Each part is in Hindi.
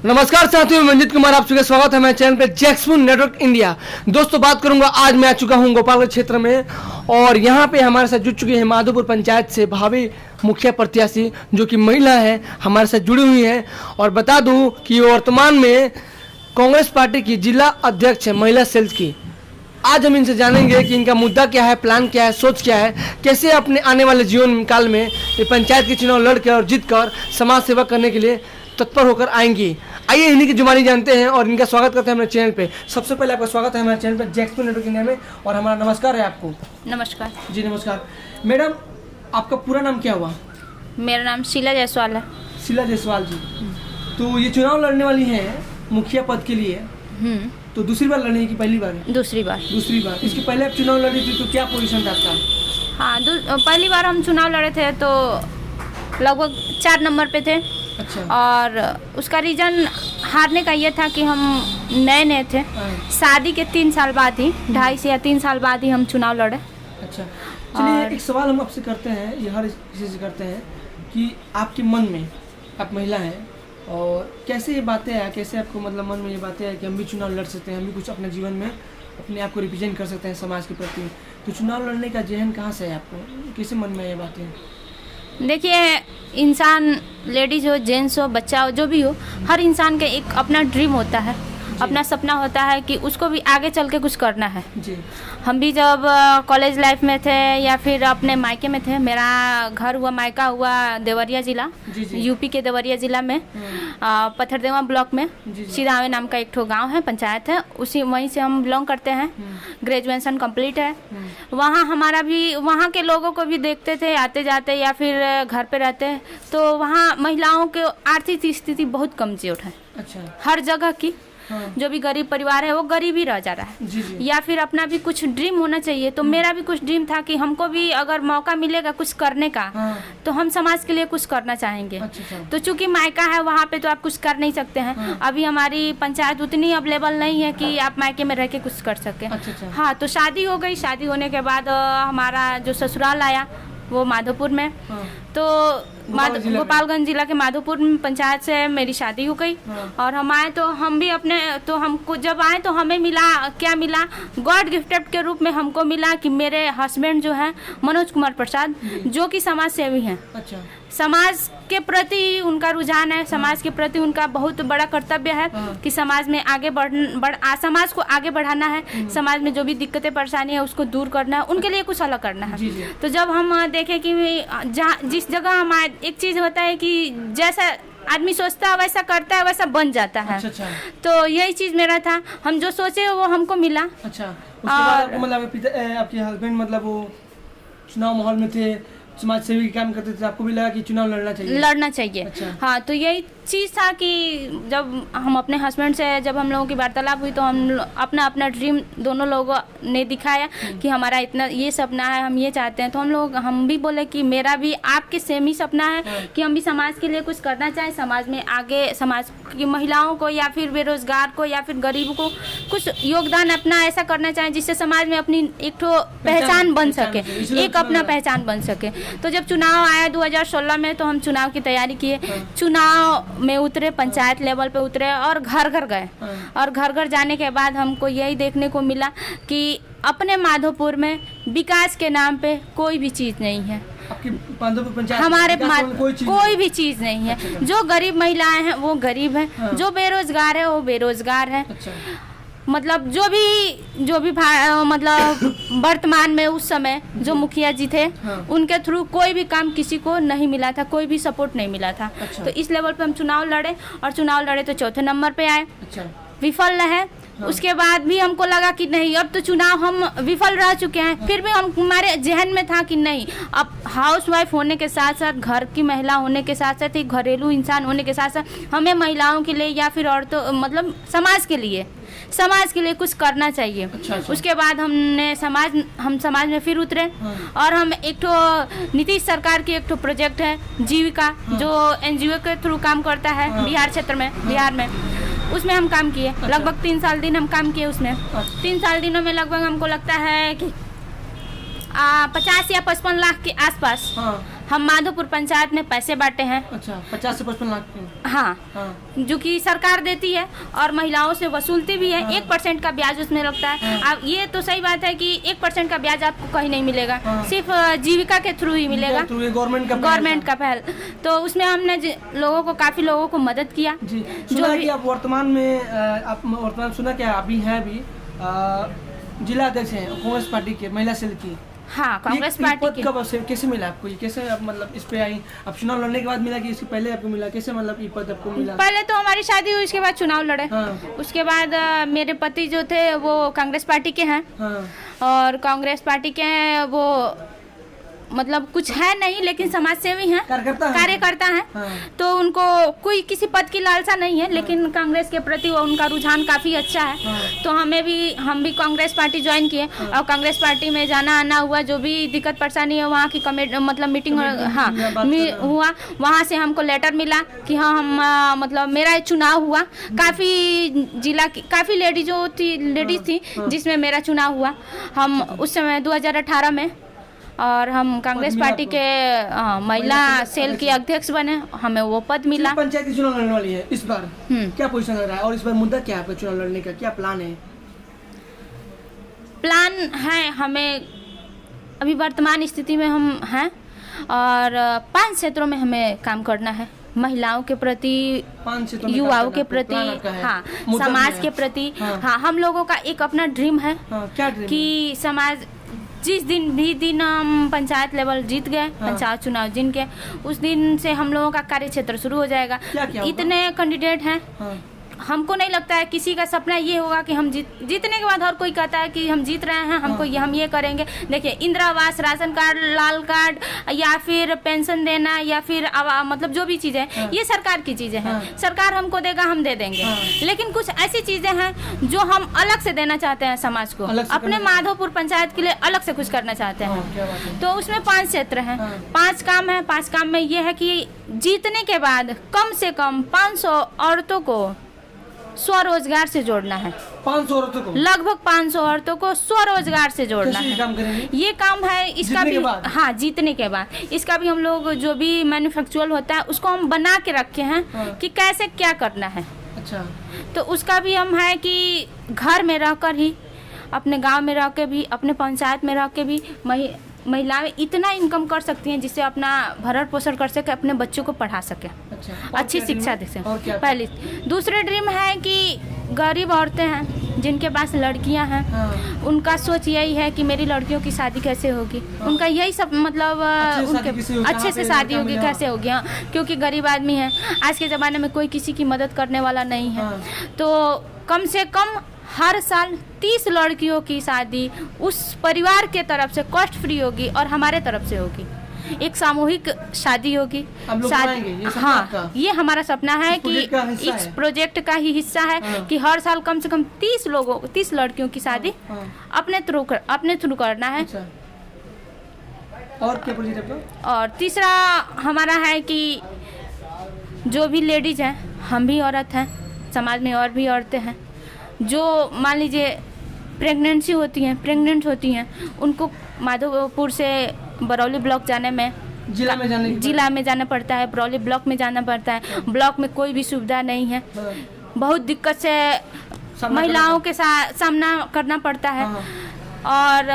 नमस्कार साथियों, मंजित कुमार आप सभी का स्वागत है मेरे चैनल पे जैक्समून नेटवर्क इंडिया। दोस्तों बात करूंगा, आज मैं आ चुका हूं गोपालगंज क्षेत्र में और यहां पे हमारे साथ जुड़ चुके हैं माधोपुर पंचायत से भावी मुखिया प्रत्याशी जो कि महिला है, हमारे साथ जुड़ी हुई है। और बता दूं कि वर्तमान में कांग्रेस पार्टी की जिला अध्यक्ष है महिला सेल्स की। आज हम इनसे जानेंगे कि इनका मुद्दा क्या है, प्लान क्या है, सोच क्या है, कैसे अपने आने वाले जीवन काल में ये पंचायत के चुनाव लड़कर और जीत कर समाज सेवा करने के लिए तत्पर होकर आएंगी। आइए इन्हीं की जुबानी जानते हैं और इनका स्वागत करते हैं हमारे चैनल पे। सबसे पहले आपका स्वागत है हमारे चैनल पे जैक्समून नेटवर्क इंडिया में और हमारा नमस्कार है आपको। नमस्कार जी नमस्कार। मैडम आपका पूरा नाम क्या हुआ? मेरा नाम शीला जायसवाल है। शीला जायसवाल जी। तो ये चुनाव लड़ने वाली हैं मुखिया पद के लिए, तो दूसरी बार लड़ने की पहली बार है? दूसरी बार। दूसरी बार। इसके पहले आप चुनाव लड़ी थी तो क्या पोजीशन था आपका? हाँ, पहली बार हम चुनाव लड़े थे तो लगभग 4 नंबर पे थे। अच्छा। और उसका रीज़न हारने का ये था कि हम नए थे। शादी के 3 साल बाद ही, 2.5 से या 3 साल बाद ही हम चुनाव लड़े। अच्छा, चलिए एक सवाल हम आपसे करते हैं, ये हर किसी से करते हैं कि आपके मन में, आप महिला हैं और कैसे ये बातें आया, कैसे आपको मतलब मन में ये बातें आया कि हम भी चुनाव लड़ सकते हैं, हम भी कुछ अपने जीवन में अपने आप को रिप्रेजेंट कर सकते हैं समाज के प्रति। तो चुनाव लड़ने का जहन कहाँ से है आपको, कैसे मन में ये बातें? देखिए, इंसान लेडीज़ हो, जेंट्स हो, बच्चा हो, जो भी हो, हर इंसान का एक अपना ड्रीम होता है, अपना सपना होता है कि उसको भी आगे चल के कुछ करना है। जी। हम भी जब कॉलेज लाइफ में थे या फिर अपने मायके में थे, मेरा घर हुआ, मायका हुआ देवरिया जिला, यूपी के देवरिया जिला में पत्थरदेवा ब्लॉक में सिरावे नाम का एक ठो गांव है, पंचायत है, उसी वहीं से हम बिलोंग करते हैं। ग्रेजुएशन कंप्लीट है। वहाँ हमारा भी, वहाँ के लोगों को भी देखते थे आते जाते या फिर घर पे रहते, तो वहाँ महिलाओं के आर्थिक स्थिति बहुत कमजोर है। अच्छा। हर जगह की जो भी गरीब परिवार है वो गरीब ही रह जा रहा है। जी। या फिर अपना भी कुछ ड्रीम होना चाहिए। तो मेरा भी कुछ ड्रीम था कि हमको भी अगर मौका मिलेगा कुछ करने का, तो हम समाज के लिए कुछ करना चाहेंगे। अच्छा। तो चूंकि मायका है वहाँ पे तो आप कुछ कर नहीं सकते हैं। अभी हमारी पंचायत उतनी अवेलेबल नहीं है कि आप मायके में रह के कुछ कर सके। अच्छा। हाँ, तो शादी हो गई। शादी होने के बाद हमारा जो ससुराल आया वो माधोपुर में, तो गोपालगंज जिला के माधोपुर पंचायत से मेरी शादी हो गई। और हम आए तो हम भी अपने, तो हमको जब आए तो हमें मिला, क्या मिला, गॉड गिफ्टेड के रूप में हमको मिला कि मेरे हस्बैंड जो हैं मनोज कुमार प्रसाद, जो कि समाज सेवी हैं। अच्छा। समाज के प्रति उनका रुझान है, समाज के प्रति उनका बहुत बड़ा कर्तव्य है कि समाज में आगे समाज को आगे बढ़ाना है, समाज में जो भी दिक्कतें परेशानी है उसको दूर करना है, उनके लिए कुछ अलग करना है। तो जब हम देखें कि जिस जगह हम आए, एक चीज होता है कि जैसा आदमी सोचता है वैसा करता है, वैसा बन जाता है। अच्छा। तो यही चीज मेरा था, हम जो सोचे वो हमको मिला। अच्छा। उसके बाद मतलब आपके हस्बैंड मतलब वो चुनाव माहौल में थे, समाज सेवी काम करते थे, आपको भी लगा कि चुनाव लड़ना चाहिए? अच्छा। हाँ, तो यही चीज़ था कि जब हम अपने हस्बैंड से, जब हम लोगों की वार्तालाप हुई तो हम अपना अपना ड्रीम दोनों लोगों ने दिखाया कि हमारा इतना ये सपना है, हम ये चाहते हैं। तो हम भी बोले कि मेरा भी आपके सेम ही सपना है कि हम भी समाज के लिए कुछ करना चाहें, समाज में आगे, समाज की महिलाओं को या फिर बेरोजगार को या फिर गरीब को कुछ योगदान अपना ऐसा करना चाहें जिससे समाज में अपनी एक ठो पहचान बन सके, एक अपना पहचान बन सके। तो जब चुनाव आया 2016 में, तो हम चुनाव की तैयारी किए, चुनाव में उतरे, पंचायत लेवल पे उतरे और घर घर गए। और घर घर जाने के बाद हमको यही देखने को मिला कि अपने माधोपुर में विकास के नाम पे कोई भी चीज़ नहीं है। हमारे कोई भी चीज़ नहीं है। जो गरीब महिलाएं हैं वो गरीब हैं, जो बेरोजगार है वो बेरोजगार है। मतलब जो भी मतलब वर्तमान में उस समय जो मुखिया जी थे, उनके थ्रू कोई भी काम किसी को नहीं मिला था, कोई भी सपोर्ट नहीं मिला था। अच्छा। तो इस लेवल पे हम चुनाव लड़े और चुनाव लड़े तो 4थे नंबर पे आए। अच्छा। विफल रहे। उसके बाद भी हमको लगा कि नहीं, अब तो चुनाव हम विफल रह चुके हैं, फिर भी हमारे जहन में था कि नहीं, अब हाउस वाइफ होने के साथ साथ, घर की महिला होने के साथ साथ, एक घरेलू इंसान होने के साथ साथ हमें महिलाओं के लिए या फिर औरतों, मतलब समाज के लिए कुछ करना चाहिए। अच्छा। उसके बाद हम समाज में फिर उतरे। और हम एक ठो नीतीश सरकार की एक ठो प्रोजेक्ट है जीविका, जो NGO के थ्रू काम करता है बिहार क्षेत्र में, बिहार में, उसमें हम काम किए। अच्छा। लगभग 3 साल दिन हम काम किए उसमें। 3 साल दिनों में लगभग हमको लगता है कि 50 या 55 लाख के आसपास हम माधोपुर पंचायत में पैसे बांटे हैं। अच्छा, 50 से 55 लाख के। हाँ, जो कि सरकार देती है और महिलाओं से वसूलती भी है। 1% का ब्याज उसमें लगता है। अब ये तो सही बात है कि 1% का ब्याज आपको कहीं नहीं मिलेगा, सिर्फ जीविका के थ्रू ही मिलेगा, गवर्नमेंट का पहल। तो उसमें हमने काफी लोगों को मदद किया। जो कि आप वर्तमान में सुना क्या अभी है भी जिला अध्यक्ष हैं कांग्रेस पार्टी के, महिला सेल की। हाँ, कांग्रेस पार्टी के। कब कैसे मिला आपको ये? कैसे आप मतलब इस पे आई? आप चुनाव लड़ने के बाद मिला कि इससे पहले आपको मिला? कैसे मतलब ये पद आपको मिला? पहले तो हमारी शादी हुई, उसके बाद चुनाव लड़े। हाँ। उसके बाद मेरे पति जो थे वो कांग्रेस पार्टी के हैं। हाँ। और कांग्रेस पार्टी के हैं वो मतलब कुछ है नहीं, लेकिन समाज सेवी हैं, कार्यकर्ता हैं। हाँ। तो उनको कोई किसी पद की लालसा नहीं है। हाँ। लेकिन कांग्रेस के प्रति उनका रुझान काफी अच्छा है। हाँ। तो हम भी कांग्रेस पार्टी ज्वाइन किए। हाँ। और कांग्रेस पार्टी में जाना आना हुआ, जो भी दिक्कत परेशानी है वहाँ की मतलब मीटिंग हुआ, वहाँ से हमको लेटर मिला कि हाँ हम मतलब मेरा चुनाव हुआ। काफी जिला की काफी लेडीज थी जिसमें मेरा चुनाव हुआ। हम उस समय 2018 में, और हम कांग्रेस पार्टी के महिला सेल के अध्यक्ष बने, हमें वो पद मिला। पंचायत की चुनाव लड़ने वाली है इस बार, क्या पोजीशन लग रहा है और इस बार मुद्दा क्या है आपका चुनाव लड़ने का? क्या प्लान है? प्लान है, हमें अभी वर्तमान स्थिति में हम हैं और 5 क्षेत्रों में हमें काम करना है। महिलाओं के प्रति, युवाओं के प्रति, हाँ, समाज के प्रति। हाँ, हम लोगों का एक अपना ड्रीम है। क्या ड्रीम? कि समाज जिस दिन हम पंचायत लेवल जीत गए, पंचायत चुनाव जीत गए, उस दिन से हम लोगों का कार्य क्षेत्र शुरू हो जाएगा। इतने कैंडिडेट हैं। हमको नहीं लगता है किसी का सपना ये होगा कि हम जीतने के बाद और कोई कहता है कि हम जीत रहे हैं, हमको हम ये करेंगे। देखिए, इंदिरा आवास, राशन कार्ड, लाल कार्ड या फिर पेंशन देना या फिर मतलब जो भी चीजें ये सरकार की चीजें हैं। सरकार हमको देगा, हम दे देंगे। लेकिन कुछ ऐसी चीजें हैं जो हम अलग से देना चाहते हैं समाज को, अपने माधोपुर पंचायत के लिए अलग से कुछ करना चाहते हैं। तो उसमें 5 क्षेत्र हैं, 5 काम है। 5 काम में ये है कि जीतने के बाद कम से कम 500 औरतों को स्वरोजगार से जोड़ना है। 500 औरतों को, लगभग 500 औरतों को स्वरोजगार से जोड़ना है। ये काम है इसका भी। हाँ, जीतने के बाद इसका भी हम लोग जो भी मैन्युफैक्चरल होता है उसको हम बना के रखे हैं कि कैसे क्या करना है। अच्छा। तो उसका भी हम है कि घर में रहकर ही, अपने गांव में रह के भी, अपने पंचायत में रह के भी महिलाएं इतना इनकम कर सकती हैं जिससे अपना भरण पोषण कर सके, अपने बच्चों को पढ़ा सके। अच्छा। अच्छी शिक्षा दे सके। पहली। दूसरे ड्रीम है कि गरीब औरतें हैं जिनके पास लड़कियां हैं, उनका सोच यही है कि मेरी लड़कियों की शादी कैसे होगी। उनका यही सब मतलब उनके अच्छे से शादी होगी, कैसे होगी। हाँ, क्योंकि गरीब आदमी है, आज के ज़माने में कोई किसी की मदद करने वाला नहीं है। तो कम से कम हर साल 30 लड़कियों की शादी उस परिवार के तरफ से कॉस्ट फ्री होगी और हमारे तरफ से होगी। एक सामूहिक शादी होगी। हाँ, ये हमारा सपना है कि इस प्रोजेक्ट का ही हिस्सा है कि हर साल कम से कम 30 लड़कियों की शादी अपने थ्रू करना है। और क्या प्रोजेक्ट है? और तीसरा हमारा है कि जो भी लेडीज हैं, हम भी औरत हैं, समाज में और भी औरतें हैं जो मान लीजिए प्रेग्नेंट होती हैं, उनको माधोपुर से बरौली ब्लॉक जाने में जिला में जाना पड़ता है, बरौली ब्लॉक में जाना पड़ता है। ब्लॉक में कोई भी सुविधा नहीं है, बहुत दिक्कत से महिलाओं के साथ सामना करना पड़ता है। और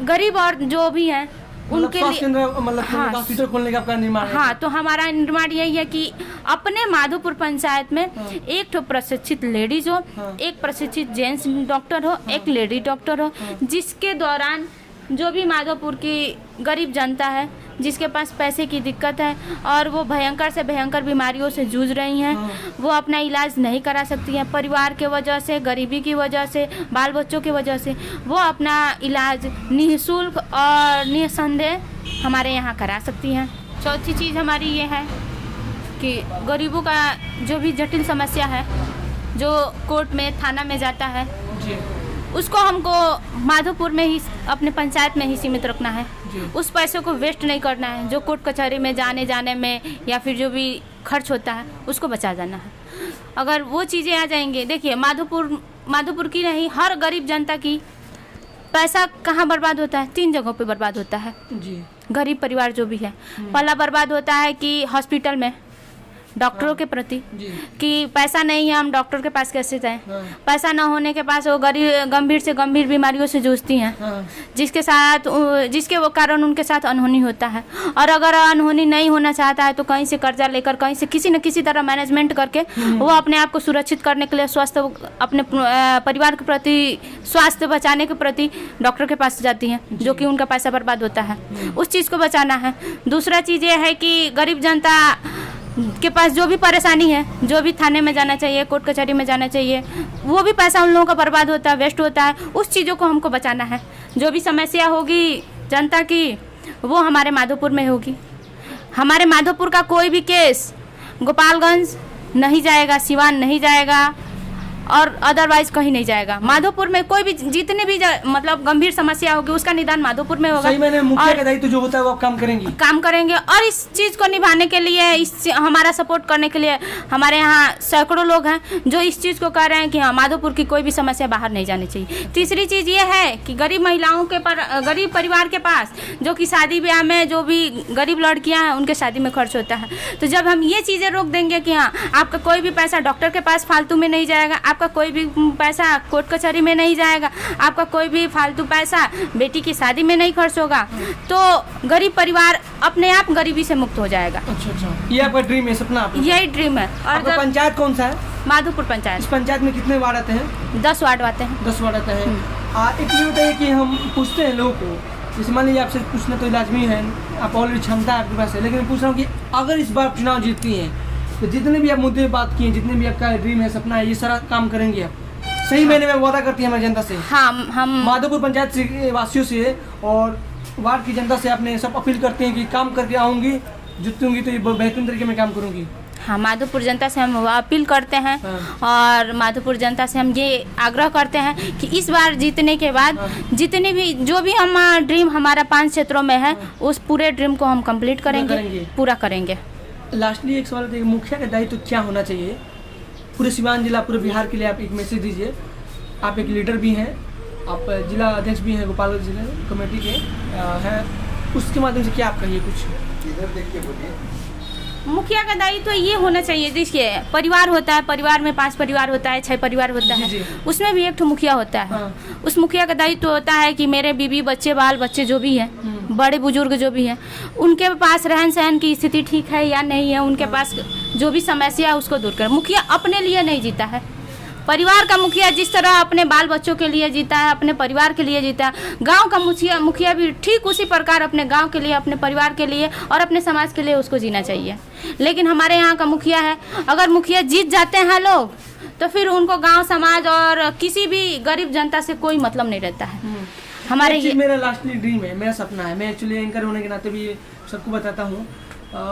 गरीब और जो भी हैं उनके लिए मतलब हॉस्पिटल खोलने का आपका निर्माण है। हाँ, तो हमारा निर्माण यही है कि अपने माधोपुर पंचायत में एक तो प्रशिक्षित लेडीज हो, एक प्रशिक्षित जेंट्स डॉक्टर हो, एक लेडी डॉक्टर हो, जिसके दौरान जो भी माधोपुर की गरीब जनता है जिसके पास पैसे की दिक्कत है और वो भयंकर से भयंकर बीमारियों से जूझ रही हैं, वो अपना इलाज नहीं करा सकती हैं, परिवार के वजह से, गरीबी की वजह से, बाल बच्चों की वजह से, वो अपना इलाज निःशुल्क और निसंदेह हमारे यहाँ करा सकती हैं। चौथी चीज़ हमारी ये है कि गरीबों का जो भी जटिल समस्या है जो कोर्ट में, थाना में जाता है, उसको हमको माधोपुर में ही, अपने पंचायत में ही सीमित रखना है। उस पैसे को वेस्ट नहीं करना है, जो कोर्ट कचहरी में जाने में या फिर जो भी खर्च होता है उसको बचा जाना है। अगर वो चीज़ें आ जाएंगे, देखिए माधोपुर की नहीं, हर गरीब जनता की पैसा कहाँ बर्बाद होता है? 3 जगहों पे बर्बाद होता है जी। गरीब परिवार जो भी है, पला बर्बाद होता है कि हॉस्पिटल में डॉक्टरों के प्रति कि पैसा नहीं है, हम डॉक्टर के पास कैसे जाएं। पैसा न होने के पास वो गंभीर से गंभीर बीमारियों से जूझती हैं, जिसके वो कारण उनके साथ अनहोनी होता है। और अगर अनहोनी नहीं होना चाहता है तो कहीं से कर्जा लेकर, कहीं से किसी न किसी तरह मैनेजमेंट करके वो अपने आप को सुरक्षित करने के लिए, स्वस्थ अपने परिवार के प्रति, स्वास्थ्य बचाने के प्रति डॉक्टर के पास जाती हैं, जो कि उनका पैसा बर्बाद होता है। उस चीज़ को बचाना है। दूसरा चीज़ ये है कि गरीब जनता के पास जो भी परेशानी है, जो भी थाने में जाना चाहिए, कोर्ट कचहरी में जाना चाहिए, वो भी पैसा उन लोगों का बर्बाद होता है, वेस्ट होता है। उस चीज़ों को हमको बचाना है। जो भी समस्या होगी जनता की वो हमारे माधोपुर में होगी। हमारे माधोपुर का कोई भी केस गोपालगंज नहीं जाएगा, सिवान नहीं जाएगा और अदरवाइज कहीं नहीं जाएगा। माधोपुर में कोई भी जितने भी मतलब गंभीर समस्या होगी उसका निदान माधोपुर में होगा। सही मैंने मुखिया का दायित्व जो होता है वो आप काम करेंगे। और इस चीज़ को निभाने के लिए, हमारा सपोर्ट करने के लिए हमारे यहाँ सैकड़ों लोग हैं जो इस चीज़ को कह रहे हैं कि हाँ, माधोपुर की कोई भी समस्या बाहर नहीं जानी चाहिए। तीसरी चीज़ ये है कि गरीब महिलाओं के गरीब परिवार के पास जो कि शादी ब्याह में जो भी गरीब लड़कियाँ हैं उनके शादी में खर्च होता है। तो जब हम ये चीज़ें रोक देंगे कि हाँ, आपका कोई भी पैसा डॉक्टर के पास फालतू में नहीं जाएगा, आपका कोई भी पैसा कोर्ट कचहरी में नहीं जाएगा, आपका कोई भी फालतू पैसा बेटी की शादी में नहीं खर्च होगा, तो गरीब परिवार अपने आप गरीबी से मुक्त हो जाएगा। अच्छा, ये आपका ड्रीम है, सपना आपका? यही ड्रीम है। और पंचायत कौन सा है? माधोपुर पंचायत। इस पंचायत में कितने वार्ड आते हैं? 10 वार्ड आते हैं। 10 वार्ड आते हैं। एक ये होता है कि हम पूछते हैं लोगों को, जैसे मान लीजिए आपसे पूछना तो लाजमी है, आप ऑलरेडी क्षमता आपके पास है, लेकिन मैं पूछ रहा हूँ कि अगर इस बार चुनाव जीतती हैं तो जितने भी आप मुद्दे पे बात किए, जितने भी आपका ड्रीम है, सपना है, ये सारा काम करेंगे आप? सही मैंने में वादा करती है हमारी जनता से? हाँ, हम माधोपुर पंचायत से वासियों से और वार्ड की जनता से आपने सब अपील करते हैं कि काम करके आऊँगी, जीतूंगी तो ये बेहतरीन तरीके में काम करूँगी। हाँ, माधोपुर जनता से हम अपील करते हैं। और माधोपुर जनता से हम ये आग्रह करते हैं कि इस बार जीतने के बाद जितने भी जो भी हम ड्रीम हमारा 5 क्षेत्रों में है, उस पूरे ड्रीम को हम कंप्लीट करेंगे, पूरा करेंगे। लास्टली एक सवाल है, मुखिया का दायित्व क्या होना चाहिए पूरे सीवान जिला, पूरे बिहार के लिए? आप एक मैसेज दीजिए। आप एक लीडर भी हैं, आप जिला अध्यक्ष भी हैं गोपालगंज जिला कमेटी के हैं, उसके माध्यम से क्या आप कहिए कुछ? इधर देख के बोलिए। मुखिया का दायित्व तो ये होना चाहिए, देखिए परिवार होता है, परिवार में 5 परिवार होता है, 6 परिवार होता है, उसमें भी एक मुखिया होता है। उस मुखिया का दायित्व होता है कि मेरे बीवी बच्चे, बाल बच्चे जो भी हैं, बड़े बुजुर्ग जो भी हैं, उनके पास रहन सहन की स्थिति ठीक है या नहीं है, उनके पास जो भी समस्या है उसको दूर कर। मुखिया अपने लिए नहीं जीता है, परिवार का मुखिया जिस तरह अपने बाल बच्चों के लिए जीता है, अपने परिवार के लिए जीता है, गांव का मुखिया भी ठीक उसी प्रकार अपने गांव के लिए, अपने परिवार के लिए और अपने समाज के लिए उसको जीना चाहिए। लेकिन हमारे यहाँ का मुखिया है, अगर मुखिया जीत जाते हैं लोग तो फिर उनको गांव समाज और किसी भी गरीब जनता से कोई मतलब नहीं रहता है। हमारे ये मेरा लास्टली ड्रीम है, मेरा सपना है, मैं एक्चुअली एंकर होने के नाते भी सबको बताता हूँ,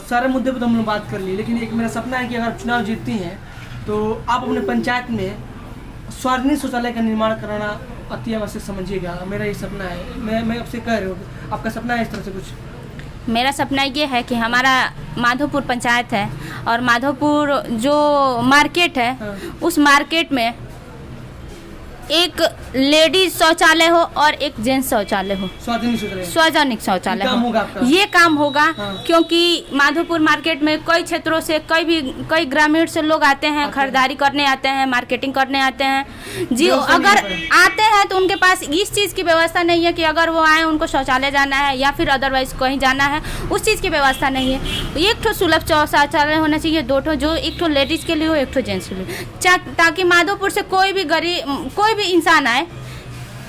सारे मुद्दे पर तो हम लोग बात कर ली, लेकिन एक मेरा सपना है कि अगर चुनाव जीतती हैं तो आप अपने पंचायत में सार्वजनिक शौचालय का निर्माण कराना अति आवश्यक समझिएगा। मेरा ये सपना है, मैं आपसे कह रहा हूँ, आपका सपना है इस तरह से कुछ? मेरा सपना ये है कि हमारा माधोपुर पंचायत है और माधोपुर जो मार्केट है, उस मार्केट में एक लेडीज शौचालय हो और एक जेंट्स शौचालय हो, सार्वजनिक शौचालय हो। ये काम होगा क्योंकि माधोपुर मार्केट में कई क्षेत्रों से कई ग्रामीण से लोग आते हैं, खरीदारी करने आते हैं, मार्केटिंग करने आते हैं जी। अगर आते हैं तो उनके पास इस चीज़ की व्यवस्था नहीं है कि अगर वो आए उनको शौचालय जाना है या फिर अदरवाइज कहीं जाना है, उस चीज़ की व्यवस्था नहीं है। एक ठो सुलभ शौचालय होना चाहिए, 2 ठो, जो एक ठो लेडीज़ के लिए हो, एक ठो जेंट्स के लिए, ताकि माधोपुर से कोई भी इंसान आए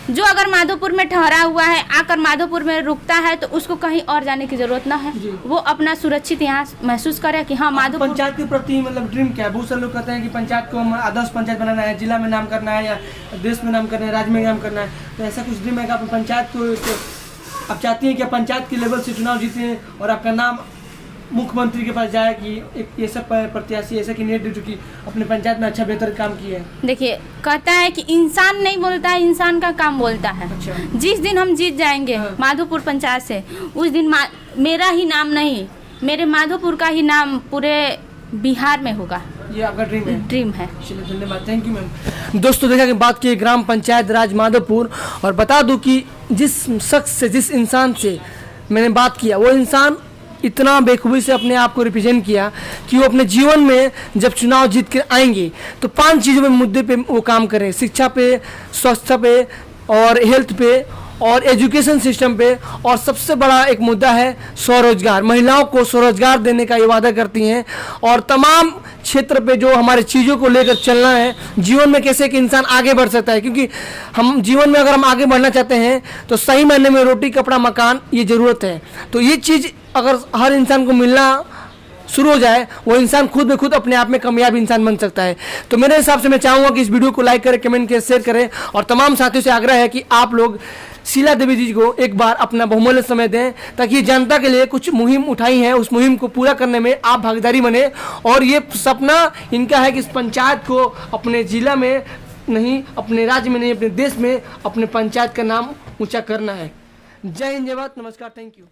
जो अगर माधोपुर में ठहरा हुआ है, आकर माधोपुर में रुकता है तो उसको कहीं और जाने की जरूरत ना है, वो अपना सुरक्षित यहाँ महसूस करे कि हाँ माधोपुर। पंचायत के प्रति मतलब ड्रीम क्या है? बहुत सारे लोग कहते हैं कि पंचायत को हम आदर्श पंचायत बनाना है, जिला में नाम करना है या देश में नाम करना है, राज्य में नाम करना है, तो ऐसा कुछ ड्रीम है कि आप पंचायत को आप चाहती हैं कि पंचायत के लेवल से चुनाव जीते और आपका नाम मुख्यमंत्री के पास जाए कि एक ये सब प्रत्याशी ऐसा कैंडिडेट जो कि अपने पंचायत में अच्छा बेहतर काम किए हैं? देखिए, कहता है कि इंसान नहीं बोलता है, इंसान का काम बोलता है। अच्छा। जिस दिन हम जीत जाएंगे माधोपुर पंचायत से, उस दिन मेरा ही नाम नहीं, मेरे माधोपुर का ही नाम पूरे बिहार में होगा। ये आपका ड्रीम है? ड्रीम है। चलिए, धन्यवाद, थैंक यू मैम। दोस्तों, देखा कि बात की ग्राम पंचायत राज माधोपुर, और बता दूं कि जिस शख्स से, जिस इंसान से मैंने बात किया, वो इंसान इतना बेखूबी से अपने आप को रिप्रेजेंट किया कि वो अपने जीवन में जब चुनाव जीत कर आएंगे तो 5 चीज़ों पे मुद्दे पे वो काम करें, शिक्षा पे, स्वास्थ्य पे और हेल्थ पे और एजुकेशन सिस्टम पे, और सबसे बड़ा एक मुद्दा है स्वरोजगार। महिलाओं को स्वरोजगार देने का ये वादा करती हैं और तमाम क्षेत्र पे जो हमारे चीज़ों को लेकर चलना है, जीवन में कैसे एक इंसान आगे बढ़ सकता है, क्योंकि हम जीवन में अगर हम आगे बढ़ना चाहते हैं तो सही मायने में रोटी कपड़ा मकान ये ज़रूरत है। तो ये चीज़ अगर हर इंसान को मिलना शुरू हो जाए, वो इंसान खुद में खुद अपने आप में कामयाब इंसान बन सकता है। तो मेरे हिसाब से मैं चाहूँगा कि इस वीडियो को लाइक करें, कमेंट करें, शेयर करें और तमाम साथियों से आग्रह है कि आप लोग शीला देवी जी को एक बार अपना बहुमूल्य समय दें, ताकि ये जनता के लिए कुछ मुहिम उठाई है, उस मुहिम को पूरा करने में आप भागीदारी बने। और ये सपना इनका है कि इस पंचायत को अपने ज़िला में नहीं, अपने राज्य में नहीं, अपने देश में अपने पंचायत का नाम ऊँचा करना है। जय हिंद, जय भारत, नमस्कार, थैंक यू।